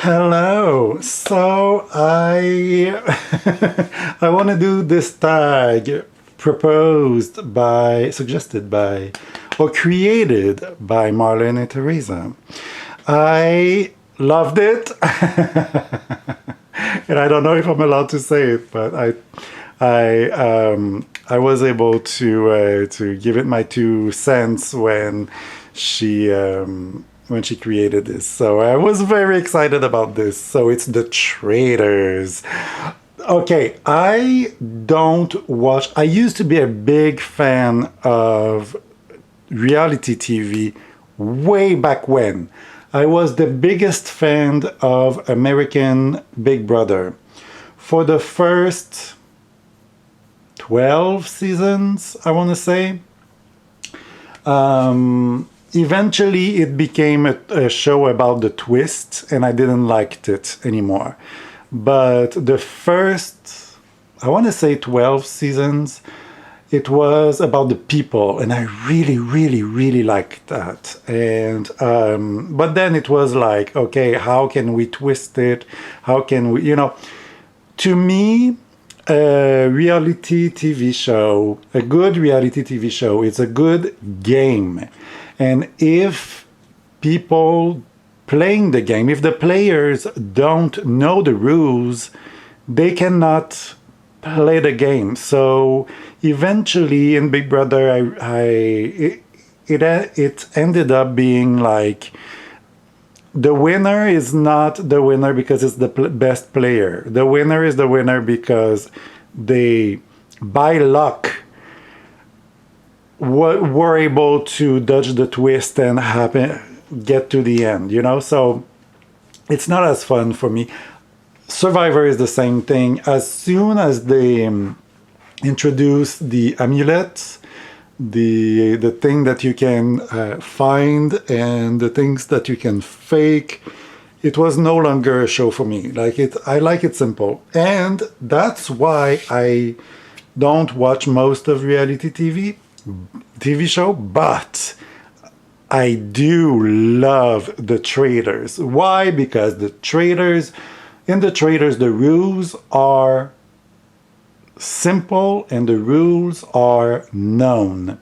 Hello. So I I want to do this tag suggested by, or created by Marlene and Teresa. I loved it, and I don't know if I'm allowed to say it, but I was able to give it my 2 cents when she created this. So I was very excited about this. So it's The Traitors. Okay, I don't watch. I used to be a big fan of reality TV way back when. I was the biggest fan of American Big Brother. For the first 12 seasons, I want to say. Eventually, it became a show about the twist, and I didn't like it anymore. But the first, I want to say 12 seasons, it was about the people, and I really, really, really liked that. And but then it was like, okay, how can we twist it? How can we, to me, a reality TV show, a good reality TV show, it's a good game. And if people playing the game, if the players don't know the rules, they cannot play the game. So eventually in Big Brother, it ended up being like, the winner is not the winner because it's the best player. The winner is the winner because they, by luck, were able to dodge the twist and get to the end, So it's not as fun for me. Survivor is the same thing. As soon as they introduce the amulets, the thing that you can find and the things that you can fake, it was no longer a show for me. I like it simple, and that's why I don't watch most of reality TV show, but I do love The Traitors. Why? Because in The Traitors, the rules are simple and the rules are known.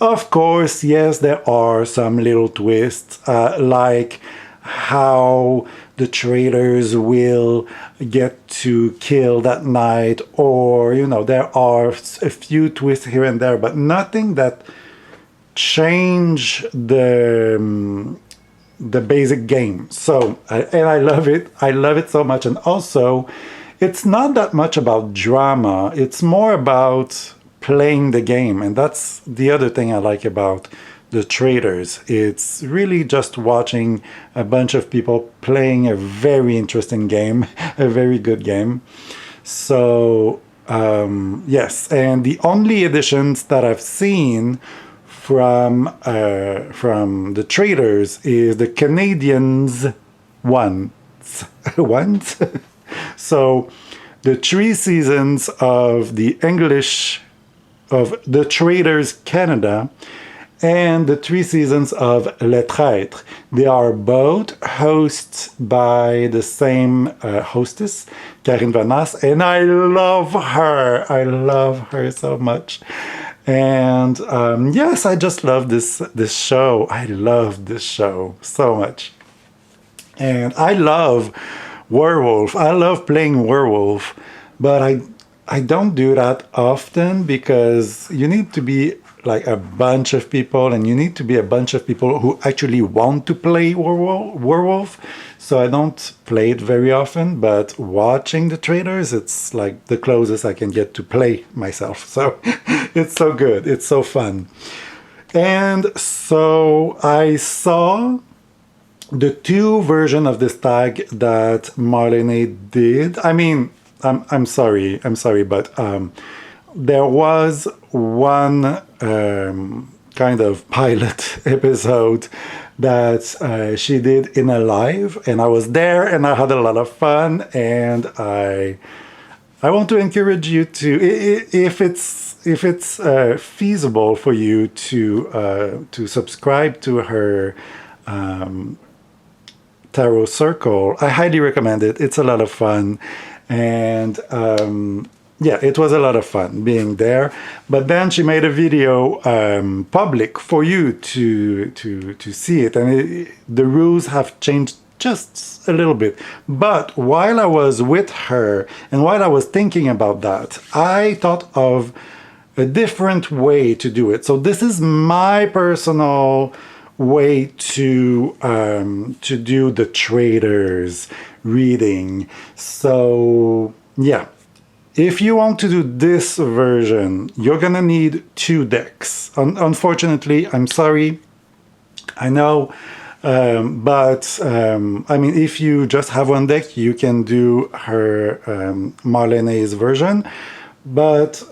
Of course, yes, there are some little twists, like how the traitors will get to kill that night, or there are a few twists here and there, but nothing that change the basic game. So and I love it so much. And also, it's not that much about drama, it's more about playing the game. And that's the other thing I like about The Traitors. It's really just watching a bunch of people playing a very interesting game, a very good game. So yes, and the only editions that I've seen from The Traitors is the Canadians ones. So the 3 seasons of the English of The Traitors Canada and the 3 seasons of Les Traîtres. They are both hosted by the same hostess, Karine Vanasse, and I love her. I love her so much. And yes, I just love this show. I love this show so much. And I love werewolf. I love playing werewolf, but I don't do that often because you need to be like a bunch of people, and you need to be a bunch of people who actually want to play werewolf. So I don't play it very often, but watching The Traitors, it's like the closest I can get to play myself. So it's so good. It's so fun. And so I saw the 2 version of this tag that Marlene did. I mean, I'm sorry, but there was one kind of pilot episode that she did in a live, and I was there, and I had a lot of fun, and I want to encourage you to, if it's feasible for you to subscribe to her Tarot Circle. I highly recommend it. It's a lot of fun. And yeah, it was a lot of fun being there. But then she made a video public for you to see it. And the rules have changed just a little bit. But while I was with her and while I was thinking about that, I thought of a different way to do it. So this is my personal way to do the traders reading. So yeah, if you want to do this version, you're gonna need 2 decks. Unfortunately, I'm sorry, I know, but I mean, if you just have 1 deck, you can do her Marlene's version. But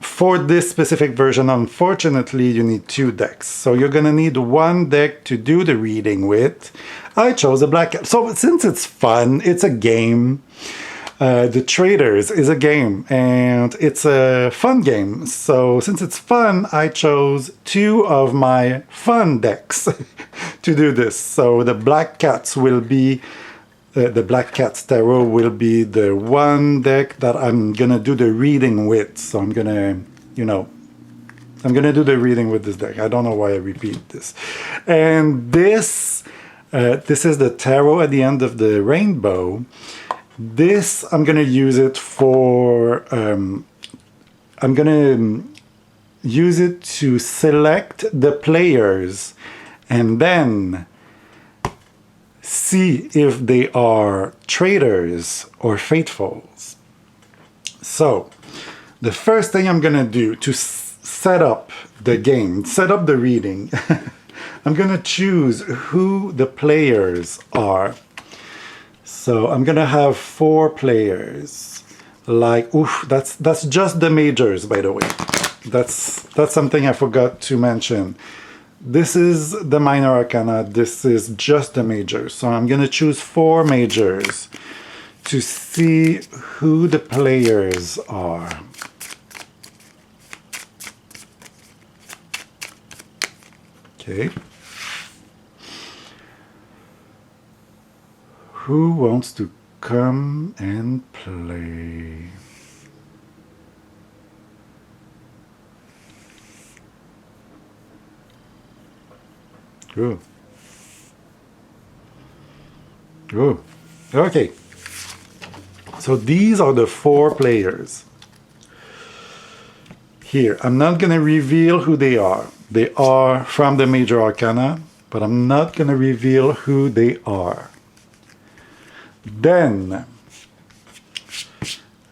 for this specific version, unfortunately, you need 2 decks. So you're gonna need 1 deck to do the reading with. I chose a black cat. So since it's fun, it's a game. The Traders is a game, and it's a fun game. So since it's fun, I chose 2 of my fun decks to do this. So the Black Cats will be the Black Cats Tarot will be the 1 deck that I'm gonna do the reading with. So I'm gonna, I'm gonna do the reading with this deck. I don't know why I repeat this. And this is the Tarot at the End of the Rainbow. This, I'm gonna use it for, I'm gonna use it to select the players and then see if they are traders or faithfuls. So the first thing I'm gonna do to set up the game, set up the reading, I'm gonna choose who the players are. So I'm gonna have 4 players. Like, oof, that's just the majors, by the way. That's something I forgot to mention. This is the minor arcana, this is just the majors. So I'm gonna choose 4 majors to see who the players are. Okay. Who wants to come and play? Good. Good. Okay. So these are the 4 players. Here, I'm not going to reveal who they are. They are from the Major Arcana, but I'm not going to reveal who they are. Then,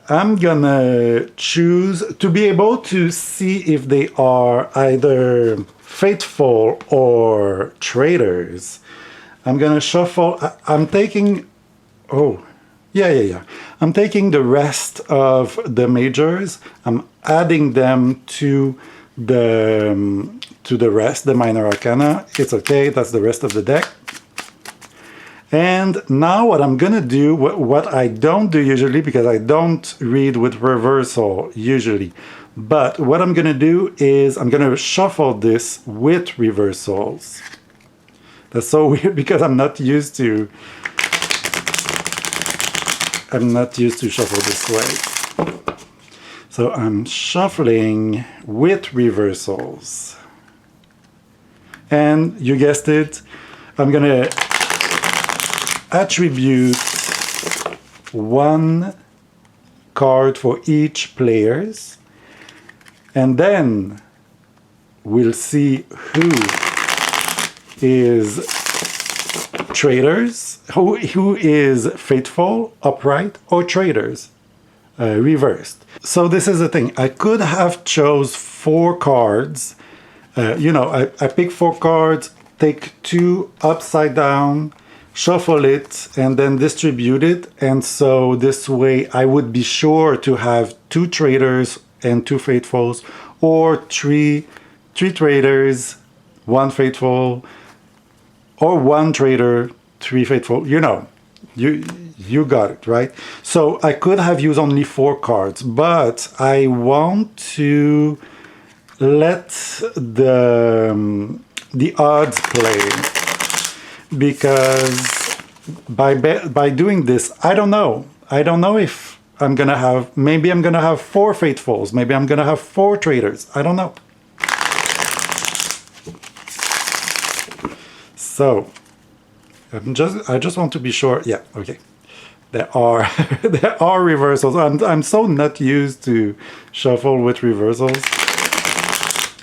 I'm going to choose to be able to see if they are either faithful or traders. I'm gonna shuffle. I'm taking, oh, yeah. I'm taking the rest of the majors. I'm adding them to the rest, the minor arcana. It's okay. That's the rest of the deck. And now what I'm gonna do, what I don't do usually, because I don't read with reversal usually, but what I'm gonna do is I'm gonna shuffle this with reversals. That's so weird because I'm not used to shuffle this way. So I'm shuffling with reversals. And you guessed it, I'm gonna attribute 1 card for each players, and then we'll see who is traders, who is faithful, upright, or traders, reversed. So this is the thing. I could have chose 4 cards. I pick 4 cards, take 2 upside down, shuffle it, and then distribute it. And so this way I would be sure to have 2 traders and 2 faithfuls, or 3 traders, 1 faithful, or 1 trader, 3 faithful. You got it, right? So I could have used only 4 cards, but I want to let the the odds play, because by doing this, I don't know. I don't know if I'm gonna have, maybe I'm gonna have 4 faithfuls, maybe I'm gonna have 4 traitors. I don't know. So I just want to be sure. Yeah, okay. There are there are reversals. I'm so not used to shuffle with reversals.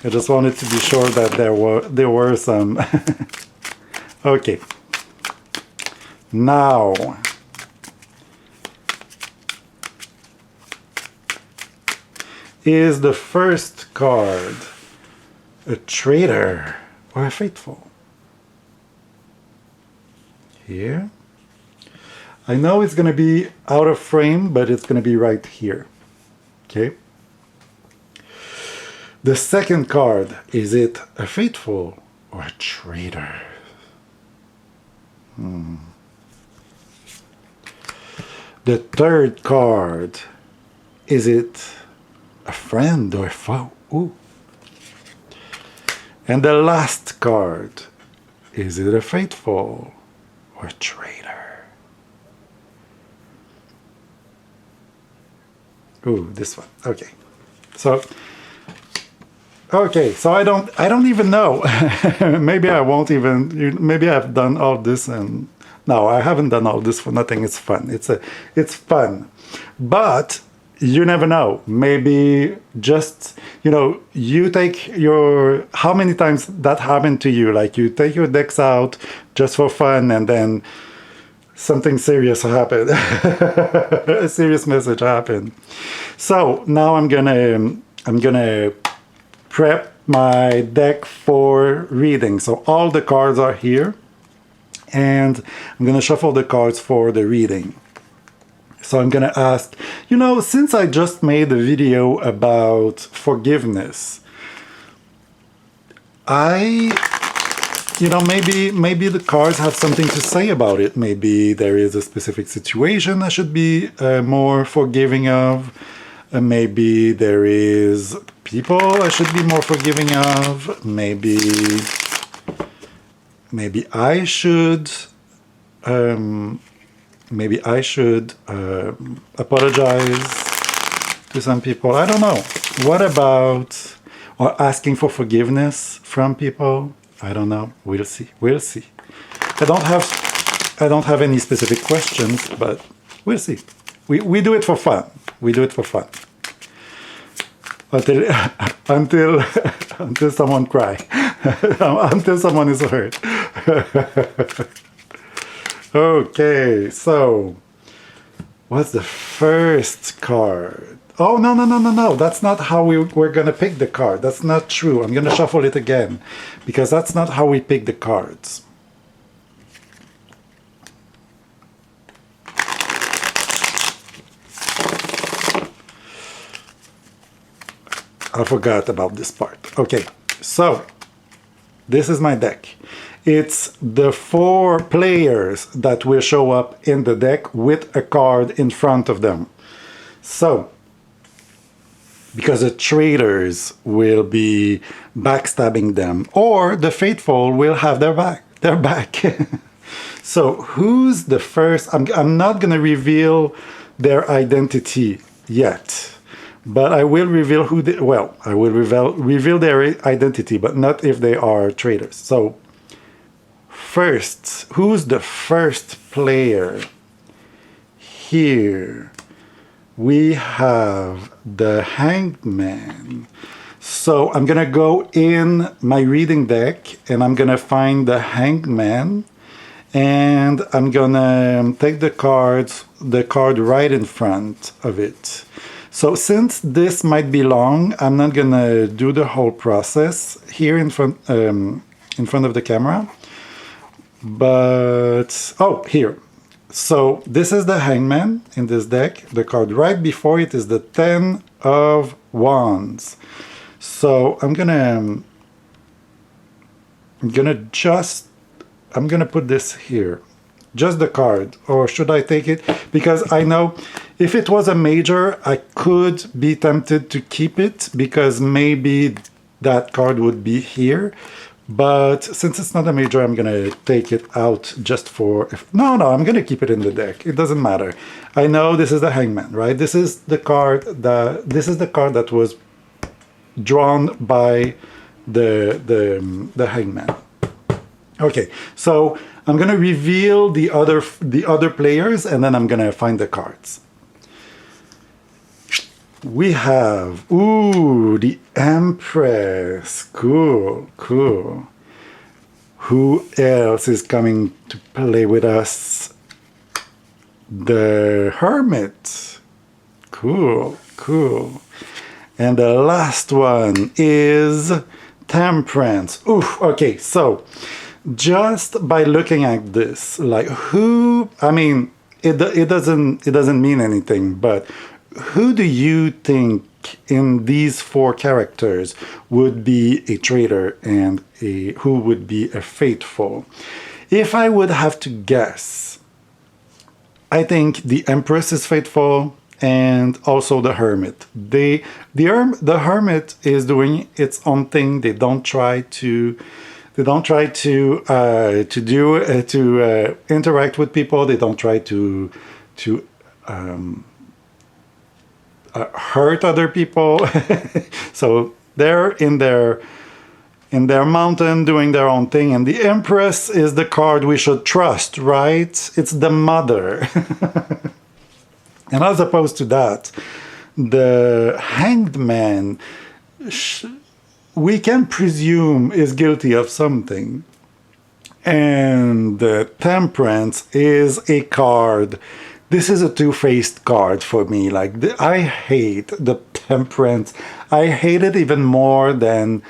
I just wanted to be sure that there were some. Okay. Now is the first card a traitor or a faithful? Here. I know it's going to be out of frame, but it's going to be right here. Okay. The second card, is it a faithful or a traitor? The third card, is it a friend or a foe? Ooh. And the last card, is it a faithful or a traitor? Ooh, this one. Okay. So I don't even know. Maybe I won't even, maybe I've done all this and no, I haven't done all this for nothing. It's fun. It's fun. But you never know. Maybe just, you take your, how many times that happened to you? Like you take your decks out just for fun and then something serious happened. A serious message happened. So now I'm gonna prep my deck for reading. So all the cards are here and I'm gonna shuffle the cards for the reading. So I'm gonna ask, since I just made a video about forgiveness, maybe the cards have something to say about it. Maybe there is a specific situation I should be more forgiving of. Maybe there is people I should be more forgiving of. Maybe I should apologize to some people. I don't know. What about, or asking for forgiveness from people? I don't know. We'll see. I don't have any specific questions, but we'll see. We do it for fun. Until someone cry. Until someone is hurt. Okay, so what's the first card? Oh, no. That's not how we're going to pick the card. That's not true. I'm going to shuffle it again because that's not how we pick the cards. I forgot about this part. Okay, so this is my deck. It's the 4 players that will show up in the deck with a card in front of them. So, because the traitors will be backstabbing them, or the faithful will have their back. So, who's the first? I'm not going to reveal their identity yet. But I will reveal I will reveal their identity, but not if they are traitors. So, first, who's the first player? Here, we have the Hangman. So, I'm going to go in my reading deck, and I'm going to find the Hangman, and I'm going to take the card right in front of it. So since this might be long, I'm not gonna do the whole process here in front of the camera. But here. So this is the Hangman in this deck. The card right before it is the 10 of Wands. So I'm gonna put this here. Just the card, or should I take it? Because I know if it was a major, I could be tempted to keep it because maybe that card would be here. But since it's not a major, I'm gonna take it out just for... No, I'm gonna keep it in the deck. It doesn't matter. I know this is the Hangman, right? This is the card that was drawn by the Hangman. Okay, so I'm gonna reveal the other players, and then I'm gonna find the cards. We have, the Empress. Cool. Who else is coming to play with us? The Hermit. Cool. And the last one is Temperance. Okay, so just by looking at this, like it doesn't mean anything, but who do you think in these four characters would be a traitor and who would be a faithful? If I would have to guess, I think the Empress is faithful and also the Hermit. The Hermit is doing its own thing. They don't try to interact with people. They don't try to hurt other people. So they're in their mountain doing their own thing, and the Empress is the card we should trust, right? It's the mother. And as opposed to that, the Hanged Man, we can presume is guilty of something, and the Temperance is a card. This is a two-faced card for me. Like, I hate the Temperance. I hate it even more than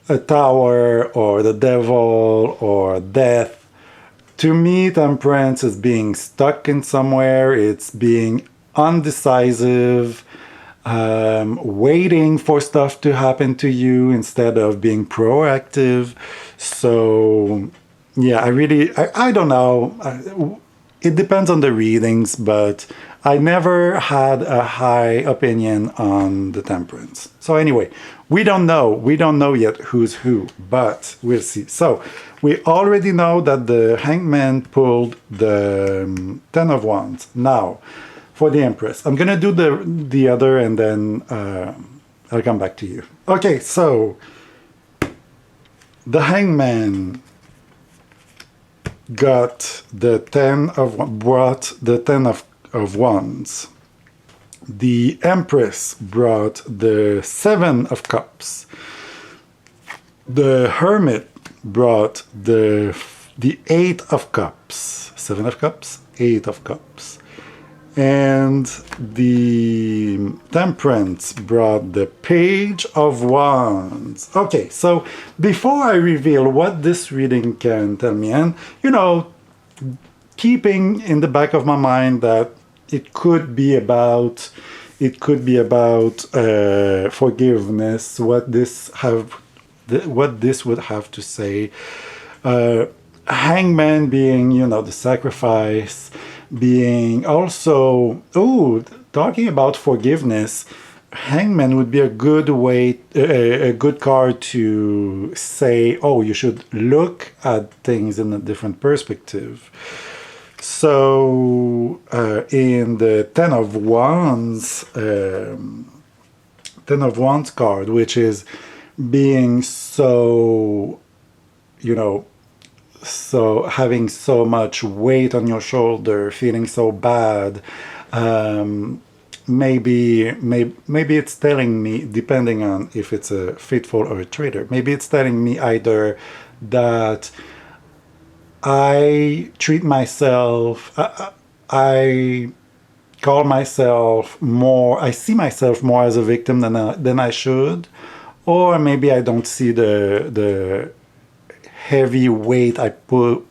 a Tower or the Devil or Death. To me, Temperance is being stuck in somewhere. It's being undecisive, waiting for stuff to happen to you instead of being proactive. So, yeah, I don't know. It depends on the readings, but I never had a high opinion on the Temperance. So anyway, we don't know yet who's who, but we'll see. So we already know that the Hangman pulled the Ten of Wands. Now, for the Empress, I'm gonna do the other, and then I'll come back to you. Okay, so the Hangman brought the Ten of Wands. The Empress brought the Seven of Cups. The Hermit brought the Eight of Cups. Seven of Cups, Eight of Cups. And the Temperance brought the Page of Wands. Okay, so before I reveal what this reading can tell me, and keeping in the back of my mind that it could be about forgiveness, what this would have to say. Hangman being, the sacrifice, being also, talking about forgiveness, Hangman would be a good card to say, you should look at things in a different perspective. So in the Ten of Wands card, which is being so, so having so much weight on your shoulder, feeling so bad, maybe it's telling me, depending on if it's a faithful or a traitor, maybe it's telling me either that I treat myself, I call myself more, I see myself more as a victim than I should, or maybe I don't see the heavy weight I put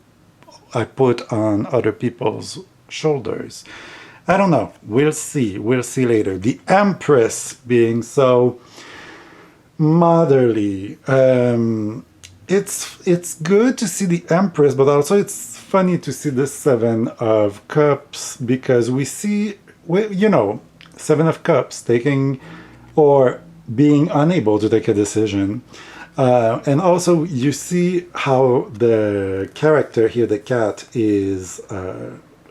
on other people's shoulders. I don't know. We'll see later. The Empress being so motherly. It's good to see the Empress, but also it's funny to see the Seven of Cups, because we see, Seven of Cups taking or being unable to take a decision. And also, you see how the character here, the cat, is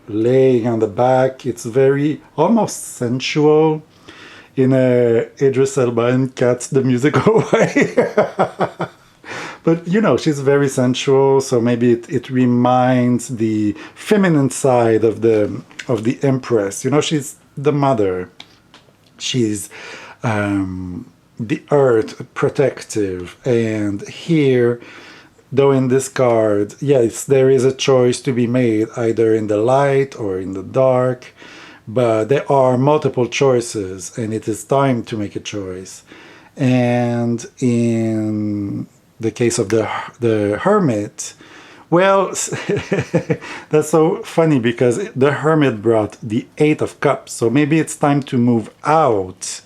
laying on the back. It's very almost sensual in a Idris Elba and Cats the musical way. But she's very sensual, so maybe it reminds the feminine side of the Empress. She's the mother. She's the earth protective, and here, though in this card, yes, there is a choice to be made either in the light or in the dark, but there are multiple choices, and it is time to make a choice. And in the case of the hermit, well, that's so funny because the hermit brought the Eight of Cups, so maybe it's time to move out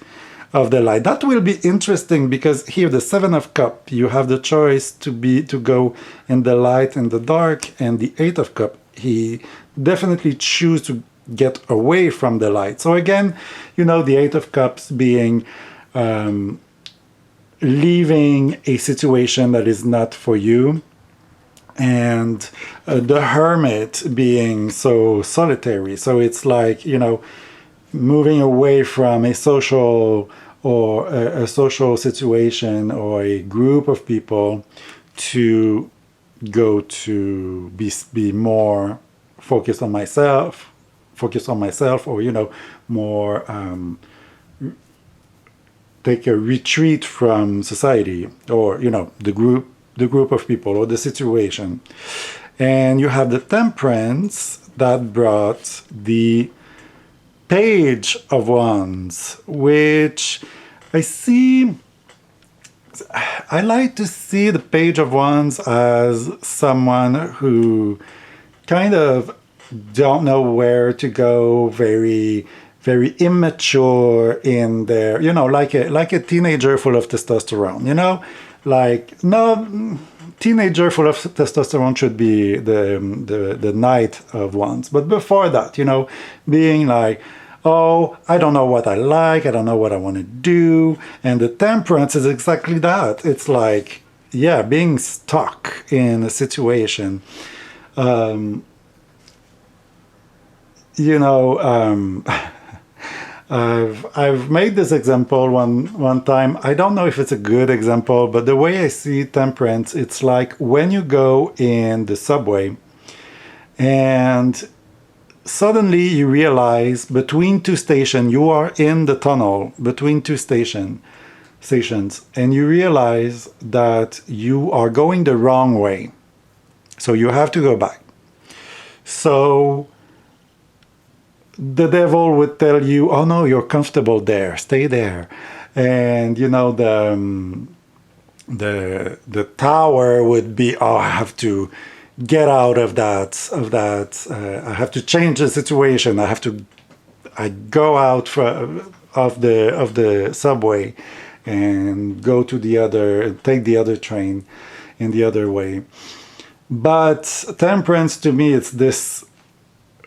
of the light. That will be interesting because here the Seven of Cups, you have the choice to go in the light and the dark, and the Eight of Cups, he definitely choose to get away from the light. So again, the Eight of Cups being leaving a situation that is not for you, and the hermit being so solitary. So it's like, moving away from a social or a social situation or a group of people to go to be more focused on myself, or more take a retreat from society, or the group of people or the situation. And you have the Temperance that brought the Page of Wands, which I like to see the Page of Wands as someone who kind of don't know where to go, very very immature in their, like a teenager full of testosterone, like, no, teenager full of testosterone should be the Knight of Wands. But before that, being like, oh, I don't know what I like, I don't know what I want to do. And the Temperance is exactly that. It's like, being stuck in a situation. I've made this example one time. I don't know if it's a good example, but the way I see Temperance, it's like when you go in the subway and suddenly you realize between two stations, you are in the tunnel between two stations, and you realize that you are going the wrong way. So you have to go back. So the devil would tell you, oh no, you're comfortable there, stay there. And the tower would be, oh, I have to get out of that, I have to change the situation, I go out of the subway and go to take the other train in the other way. But Temperance, to me, it's this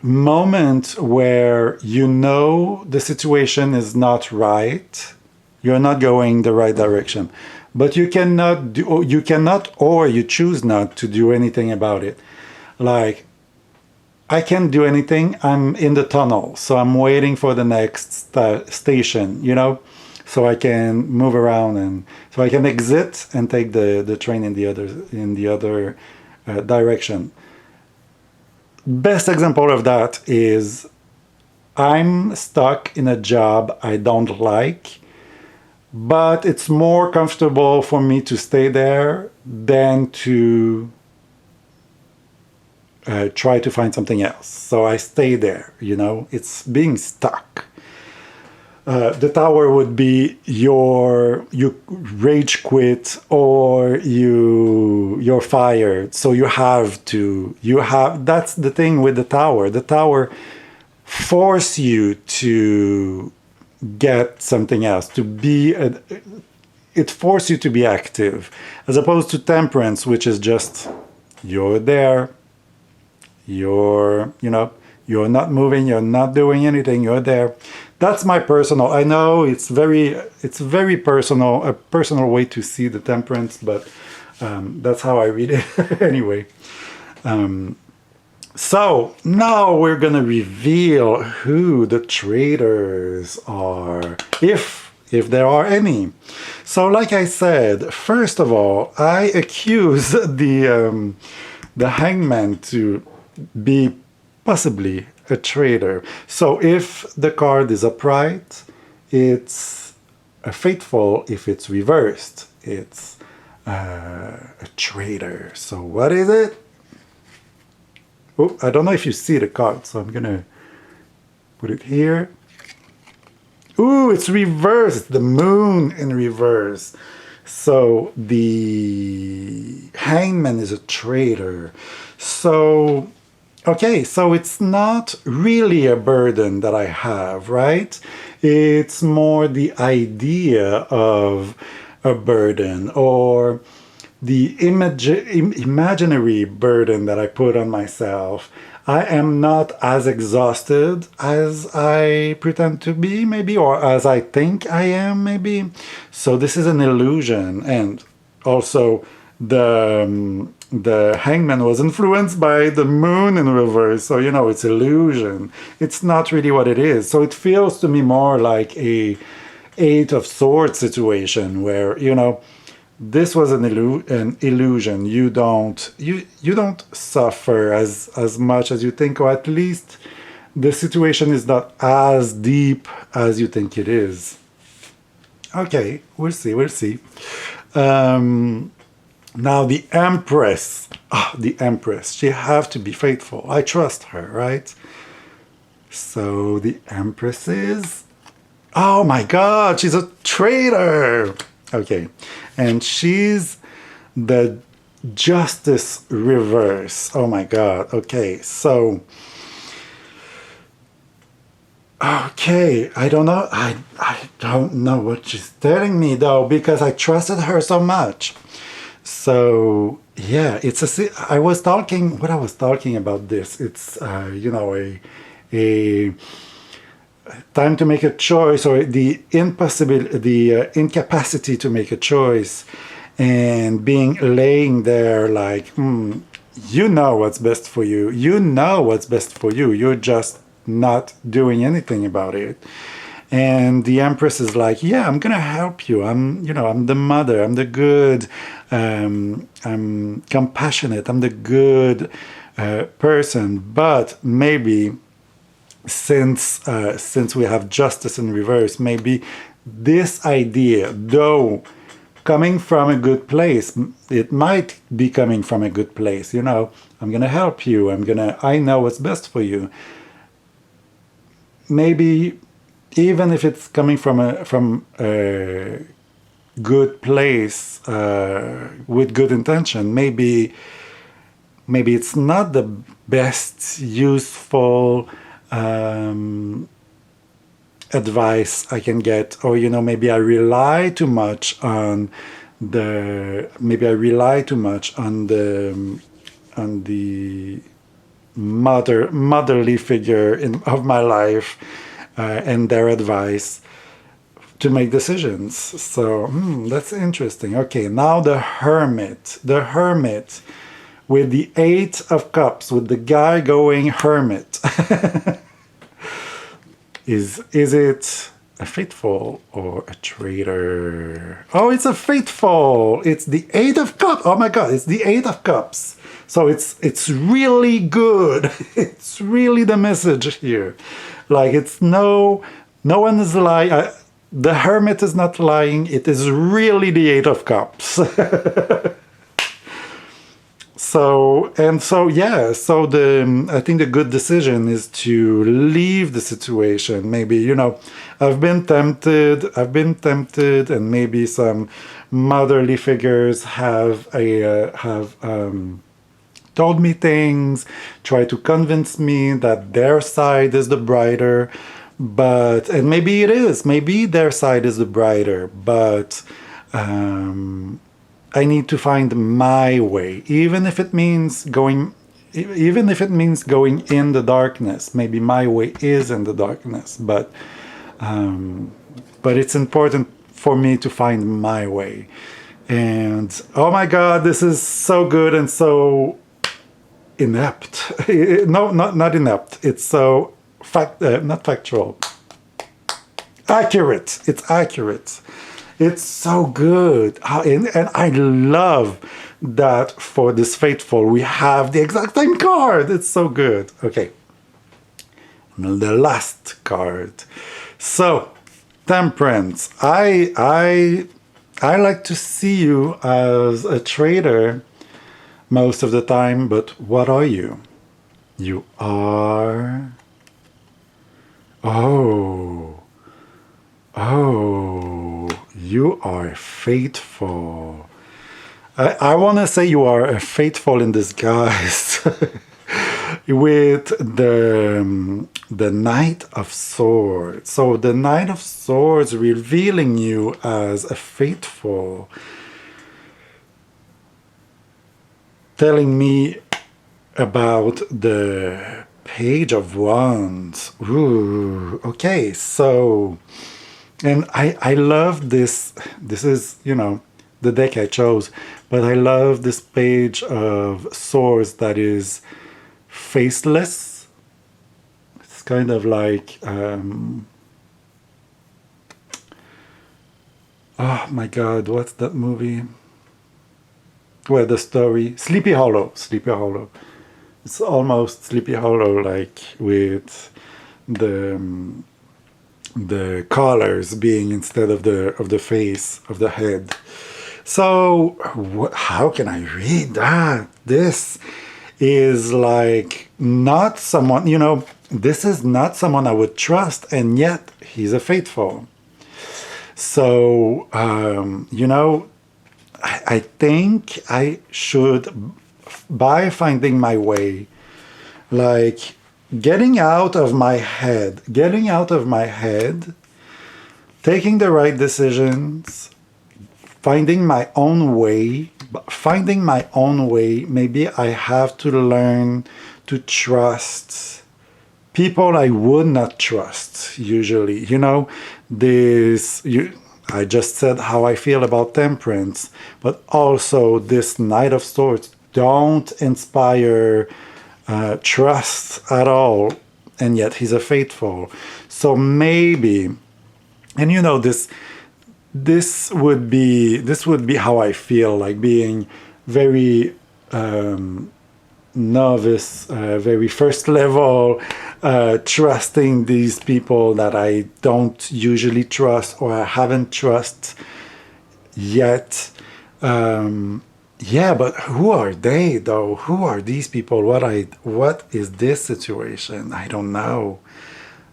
moment where the situation is not right, you're not going the right direction, but you cannot or you choose not to do anything about it. Like, I can't do anything, I'm in the tunnel, so I'm waiting for the next station, so I can move around, and so I can exit and take the train in the other direction. Best example of that is I'm stuck in a job I don't like, but it's more comfortable for me to stay there than to try to find something else. So I stay there, it's being stuck. The tower would be you rage quit, or you're fired. So that's the thing with the tower. The tower force you to get something else, it forces you to be active, as opposed to Temperance, which is just, you're there, you're not moving, you're not doing anything, you're there. That's my personal. I know it's very personal, a personal way to see the temperance, but that's how I read it anyway. So now we're gonna reveal who the traitors are, if there are any. So, like I said, first of all, I accuse the hangman to be possibly a traitor. So, if the card is upright, it's a faithful. If it's reversed, it's a traitor. So, what is it? Oh, I don't know if you see the card, so I'm gonna put it here. Ooh, it's reversed. The moon in reverse. So the hangman is a traitor. So, okay, so it's not really a burden that I have, right? It's more the idea of a burden, or the imaginary burden that I put on myself. I am not as exhausted as I pretend to be, maybe, or as I think I am, maybe. So this is an illusion. And also, the hangman was influenced by the moon in reverse. So, it's illusion. It's not really what it is. So it feels to me more like a Eight of Swords situation where, this was an illusion. You don't suffer as much as you think, or at least the situation is not as deep as you think it is. Okay, we'll see. Now the Empress. The Empress. She have to be faithful. I trust her, right? So the Empress is. Oh my God, she's a traitor. Okay, and she's the Justice reverse. Oh my God. Okay, so. Okay, I don't know. I don't know what she's telling me though, because I trusted her so much. So yeah, I was talking. What I was talking about this. It's a time to make a choice, or the incapacity to make a choice, and laying there like, you know what's best for you. You know what's best for you. You're just not doing anything about it. And the Empress is like, yeah, I'm gonna help you. I'm the mother. I'm the good. I'm compassionate. I'm the good person. But maybe since we have justice in reverse, maybe this idea, though coming from a good place, it might be coming from a good place. I'm gonna help you. I know what's best for you. Maybe even if it's coming from a good place, with good intention, maybe it's not the best useful advice I can get, or maybe I rely too much on the motherly figure of my life, and their advice to make decisions. So that's interesting. Okay, now the Hermit. The Hermit with the Eight of Cups, with the guy going hermit. Is it a faithful or a traitor? Oh, it's a faithful. It's the Eight of Cups. Oh my God, it's the Eight of Cups. So it's really good. It's really the message here. Like, it's no one is lying. The Hermit is not lying. It is really the Eight of Cups. So I think the good decision is to leave the situation. Maybe, I've been tempted, and maybe some motherly figures have told me things, try to convince me that their side is the brighter, and maybe it is, maybe their side is the brighter, but I need to find my way, even if it means going in the darkness. Maybe my way is in the darkness, but But it's important for me to find my way. And oh my God, this is so good and so inept. No, not inept. It's so not factual. Accurate. It's accurate. It's so good. And I love that for this Faithful, we have the exact same card. It's so good. Okay. The last card. So, Temperance. I like to see you as a trader most of the time, but what are you? You are... Oh, you are faithful. I want to say you are a faithful in disguise with the Knight of Swords. So the Knight of Swords revealing you as a faithful, telling me about the Page of Wands. Ooh, okay, so, and I love this. This is, the deck I chose, but I love this Page of Swords that is faceless. It's kind of like, oh my God, what's that movie? Well, the story, Sleepy Hollow. Sleepy Hollow. It's almost Sleepy Hollow, like with the colors being instead of the face of the head. So how can I read that? This is like not someone, this is not someone I would trust, and yet he's a faithful. So I think I should, by finding my way, like getting out of my head, taking the right decisions, finding my own way. Maybe I have to learn to trust people I would not trust usually. I just said how I feel about Temperance, but also this Knight of Swords don't inspire trust at all, and yet he's a faithful. So maybe, and this would be how I feel, like being very novice, very first level, trusting these people that I don't usually trust or I haven't trust yet. Yeah, but who are they though? Who are these people? What is this situation? I don't know.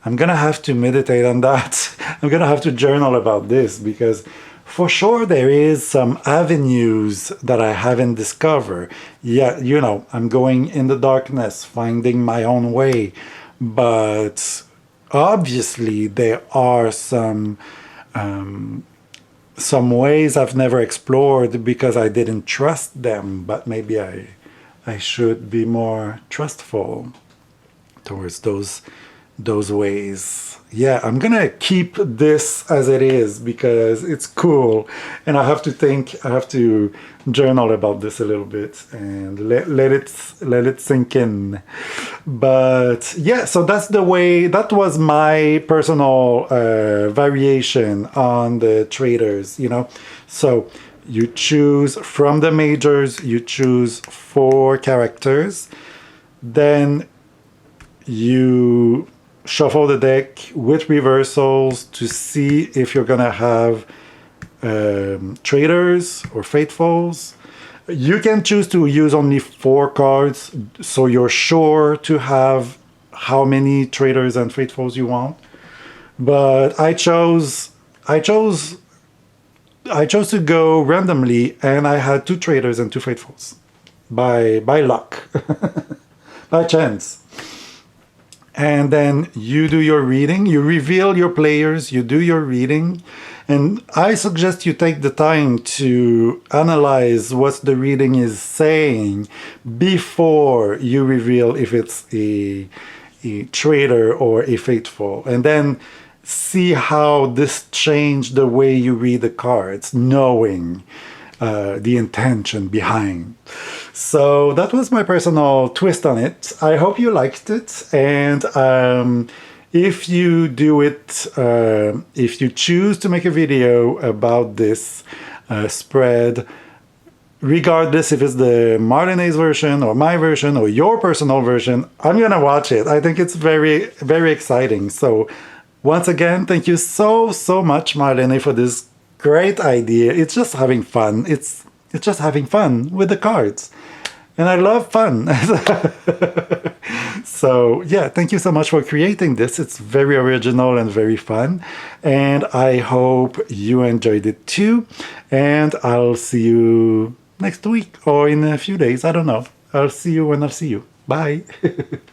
I'm gonna have to meditate on that. I'm gonna have to journal about this, because for sure there is some avenues that I haven't discovered. Yeah, I'm going in the darkness, finding my own way. But obviously there are some ways I've never explored because I didn't trust them, but maybe I should be more trustful towards those ways. Yeah, I'm gonna keep this as it is because it's cool, and I have to journal about this a little bit and let it sink in. But yeah, so that was my personal variation on the traders. So you choose from the majors, you choose 4 characters, then you shuffle the deck with reversals to see if you're gonna have traders or faithfuls. You can choose to use only 4 cards, so you're sure to have how many traders and faithfuls you want. But I chose to go randomly, and I had 2 traders and 2 faithfuls by luck, by chance. And then you do your reading, you reveal your players, you do your reading, and I suggest you take the time to analyze what the reading is saying before you reveal if it's a trader or a faithful. And then see how this changed the way you read the cards, knowing the intention behind. So that was my personal twist on it. I hope you liked it. And if you do it, if you choose to make a video about this spread, regardless if it's the Marlene's version or my version or your personal version, I'm gonna watch it. I think it's very, very exciting. So once again, thank you so much, Marlene, for this great idea. It's just having fun. It's just having fun with the cards. And I love fun. So yeah, thank you so much for creating this. It's very original and very fun. And I hope you enjoyed it too. And I'll see you next week or in a few days. I don't know. I'll see you when I'll see you. Bye.